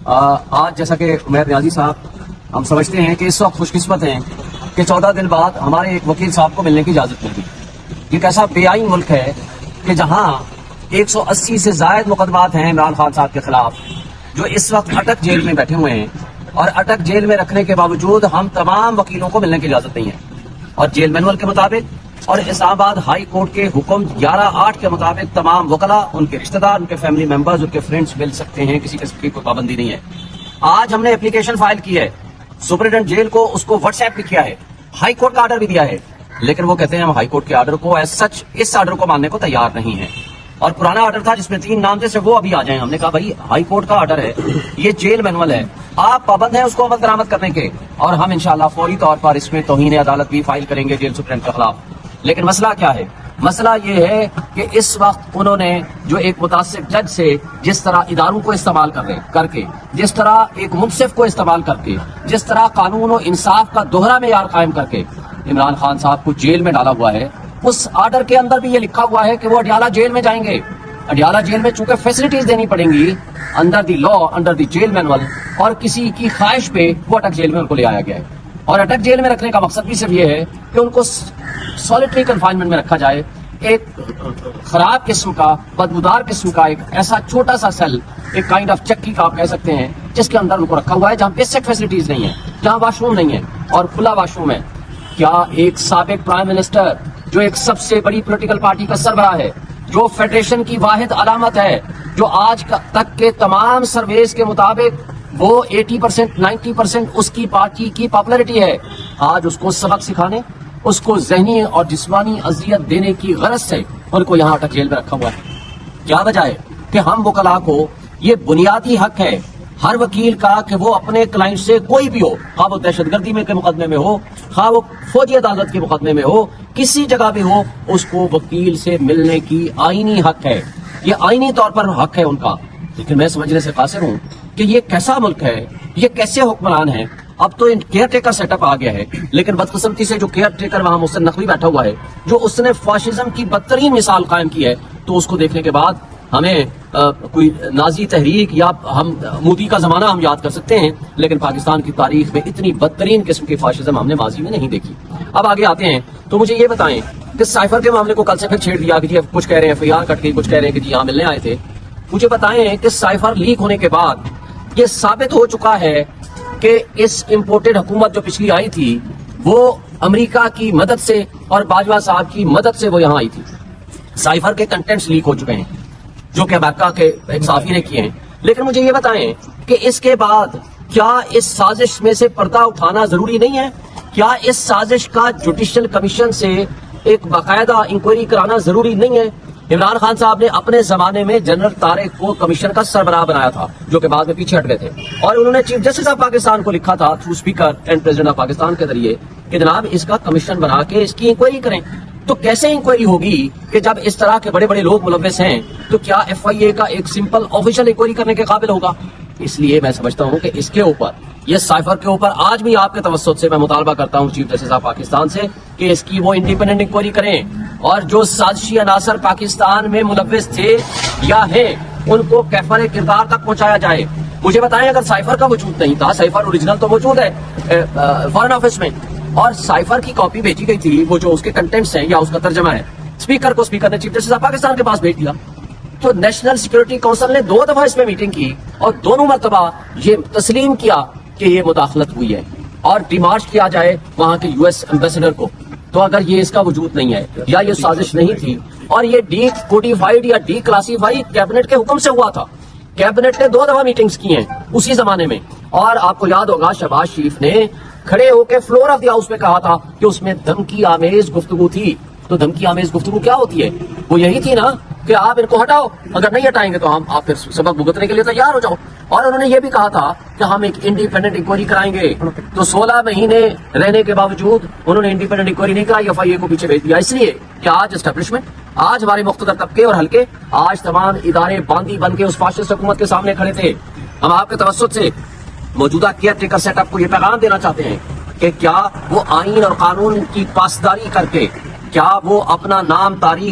آج جیسا کہ عمیر نیازی صاحب ہم سمجھتے ہیں کہ اس وقت خوش قسمت ہیں کہ 14 دن بعد ہمارے ایک وکیل صاحب کو ملنے کی اجازت مل گئی۔ ایک ایسا بے آئین ملک ہے کہ جہاں 180 سے زائد مقدمات ہیں عمران خان صاحب کے خلاف، جو اس وقت اٹک جیل میں بیٹھے ہوئے ہیں، اور اٹک جیل میں رکھنے کے باوجود ہم تمام وکیلوں کو ملنے کی اجازت نہیں ہے، اور جیل مینول کے مطابق اور اسلام آباد ہائی کورٹ کے حکم 11/8 کے مطابق تمام وکلاء، ان کے رشتہ دار، ان کے فیملی ممبرز، ان کے فرینڈز مل سکتے ہیں، کسی قسم کی کوئی پابندی نہیں ہے۔ آج ہم نے اپلیکیشن فائل کی ہے، سپرنٹینڈنٹ جیل کو اس کو واٹس ایپ بھی کیا ہے، ہائی کورٹ کا آرڈر بھی دیا ہے، لیکن وہ کہتے ہیں ہم ہائی کورٹ کے آرڈر کو ایز سچ اس آرڈر کو ماننے کو تیار نہیں ہیں۔ اور پرانا آرڈر تھا جس میں 3 نام تھے، وہ ابھی آ جائیں۔ ہم نے کہا بھائی ہائی کورٹ کا آرڈر ہے، یہ جیل مینول ہے، آپ پابند ہیں اس کو عمل درآمد کرنے کے، اور ہم انشاءاللہ فوری طور پر اس میں توہین عدالت بھی فائل کریں گے جیل سپرنٹینڈنٹ کے خلاف۔ لیکن مسئلہ کیا ہے؟ مسئلہ یہ ہے کہ اس وقت انہوں نے جو ایک متعصب جج سے جس طرح اداروں کو استعمال کر کے، جس طرح ایک منصف کو استعمال کر کے، جس طرح قانون و انصاف کا دوہرا معیار قائم کر کے عمران خان صاحب کو جیل میں ڈالا ہوا ہے، اس آرڈر کے اندر بھی یہ لکھا ہوا ہے کہ وہ اڈیالہ جیل میں جائیں گے۔ اڈیالہ جیل میں چونکہ فیسلٹیز دینی پڑیں گی under the law, under the jail manual, اور کسی کی خواہش پہ وہ اٹک جیل میں ان کو لے آیا گیا ہے۔ اور اٹک جیل میں رکھنے کا مقصد بھی صرف یہ ہے کہ ان کو سولیٹری کنفائنمنٹ میں رکھا جائے، ایک خراب قسم کا، بدبودار قسم کا ایک ایسا چھوٹا سا سیل، ایک کائنڈ آف چکی کا آپ کہہ سکتے ہیں، جس کے اندر ان کو رکھا ہوا ہے، جہاں بیسک فیسلٹیز نہیں ہیں، جہاں واش روم نہیں ہے اور کھلا واش روم ہے۔ کیا ایک سابق پرائم منسٹر جو ایک سب سے بڑی پولیٹیکل پارٹی کا سربراہ ہے، جو فیڈریشن کی واحد علامت ہے، جو آج تک کے تمام سرویز کے مطابق وہ 80%، 90% اس کی پارٹی کی پاپولرٹی ہے، آج اس کو سبق سکھانے، اس کو ذہنی اور جسمانی اذیت دینے کی غرض سے ان کو یہاں اٹک جیل میں رکھا ہوا ہے؟ کیا وجہ ہے کہ ہم وکلاء کو یہ بنیادی حق ہے ہر وکیل کا کہ وہ اپنے کلائنٹ سے کوئی بھی ہو، خواہ وہ دہشت گردی میں کے مقدمے میں ہو، خواہ وہ فوجی عدالت کے مقدمے میں ہو، کسی جگہ بھی ہو، اس کو وکیل سے ملنے کی آئینی حق ہے، یہ آئینی طور پر حق ہے ان کا۔ لیکن میں سمجھنے سے قاصر ہوں کہ یہ کیسا ملک ہے، یہ کیسے حکمران ہیں۔ اب تو کیئر ٹیکر سیٹ اپ آ گیا ہے، لیکن بدقسمتی سے جو کیئر ٹیکر وہاں محسن نقوی بیٹھا ہوا ہے، جو اس نے فاشزم کی بدترین مثال قائم کی ہے، تو اس کو دیکھنے کے بعد ہمیں کوئی نازی تحریک یا ہم مودی کا زمانہ ہم یاد کر سکتے ہیں، لیکن پاکستان کی تاریخ میں اتنی بدترین قسم کی فاشزم ہم نے ماضی میں نہیں دیکھی۔ اب آگے آتے ہیں تو مجھے یہ بتائیں کہ سائفر کے معاملے کو کل سے پھر چھیڑ دیا کہ جی کچھ کہہ رہے ہیں FIR کٹ گئی، کچھ کہہ رہے ہیں کہ جی یہاں ملنے آئے تھے۔ مجھے بتائیں کہ سائفر لیک ہونے کے بعد یہ ثابت ہو چکا ہے کہ اس امپورٹڈ حکومت جو پچھلی آئی تھی وہ امریکہ کی مدد سے اور باجوہ صاحب کی مدد سے وہ یہاں آئی تھی۔ سائفر کے کنٹینٹس لیک ہو چکے ہیں جو کہ امریکہ کے ایک صحافی نے کیے ہیں، لیکن مجھے یہ بتائیں کہ اس کے بعد کیا اس سازش میں سے پردہ اٹھانا ضروری نہیں ہے؟ کیا اس سازش کا جوڈیشل کمیشن سے ایک باقاعدہ انکوائری کرانا ضروری نہیں ہے؟ عمران خان صاحب نے اپنے زمانے میں جنرل طارق کو کمیشن کا سربراہ بنایا تھا، جو کہ بعد میں پیچھے ہٹ گئے تھے، اور انہوں نے چیف جسٹس آف پاکستان کو لکھا تھا through speaker and president of Pakistan کے ذریعے کہ جناب اس کا کمیشن بنا کے اس کی انکوائری کریں۔ تو کیسے انکوائری ہوگی کہ جب اس طرح کے بڑے بڑے لوگ ملوث ہیں؟ تو کیا FIA کا ایک سمپل آفیشیل انکوائری کرنے کے قابل ہوگا؟ اس لیے میں سمجھتا ہوں کہ اس کے اوپر، یہ سائفر کے اوپر آج بھی آپ کے توسط سے میں مطالبہ کرتا ہوں چیف جسٹس آف پاکستان سے کہ اس کی وہ انڈیپینڈنٹ انکوائری کریں، اور جو سازشی عناصر پاکستان میں ملوث تھے یا ہیں ان کو کیفر کردار تک پہنچایا جائے۔ مجھے بتائیں اگر سائفر کا وجود نہیں تھا، سائفر اوریجنل تو موجود ہے فارن آفس میں، اور سائفر کی کاپی بھیجی گئی تھی، وہ جو اس کے کنٹینٹس ہیں یا اس کا ترجمہ ہے، اسپیکر کو اسپیکر نے چیف جسٹس آف پاکستان کے پاس بھیج دیا، تو نیشنل سیکورٹی کونسل نے 2 دفعہ اس میں میٹنگ کی اور دونوں مرتبہ یہ تسلیم کیا کہ یہ مداخلت ہوئی ہے اور ڈیمارچ کیا جائے وہاں کے US ایمبیسڈر کو۔ تو اگر یہ اس کا وجود نہیں ہے یا یہ سازش نہیں تھی اور یہ ڈی کوڈیفائڈ یا ڈی کلاسیفائڈ کیبنٹ کے حکم سے ہوا تھا، کیبنٹ نے 2 دفعہ میٹنگز کی ہیں اسی زمانے میں، اور آپ کو یاد ہوگا شہباز شریف نے کھڑے ہو کے فلور آف دی ہاؤس میں کہا تھا کہ اس میں دھمکی آمیز گفتگو تھی۔ تو دھمکی آمیز گفتگو کیا ہوتی ہے؟ وہ یہی تھی نا کہ آپ ان کو ہٹاؤ، اگر نہیں ہٹائیں گے تو آپ پھر سبق بھگتنے کے لیے تیار ہو جاؤ۔ اور انہوں نے یہ بھی کہا تھا کہ ہم ایک انڈیپینڈنٹ انکوائری کرائیں گے، تو 16 مہینے رہنے کے باوجود انہوں نے انڈیپینڈنٹ انکوائری نہیں کرائی، FIA کو پیچھے بھیج دیا، اس لیے کہ آج اسٹیبلشمنٹ، آج ہمارے مقتدر طبقے اور حلقے، آج تمام ادارے باندی بن کے اس فاشسٹ حکومت کے سامنے کھڑے تھے۔ ہم آپ کے توسط سے موجودہ کیئر ٹیکر سیٹ اپ کو یہ پیغام دینا چاہتے ہیں کہ کیا وہ آئین اور قانون کی پاسداری کر کے، کیا وہ اپنا نام تاریخ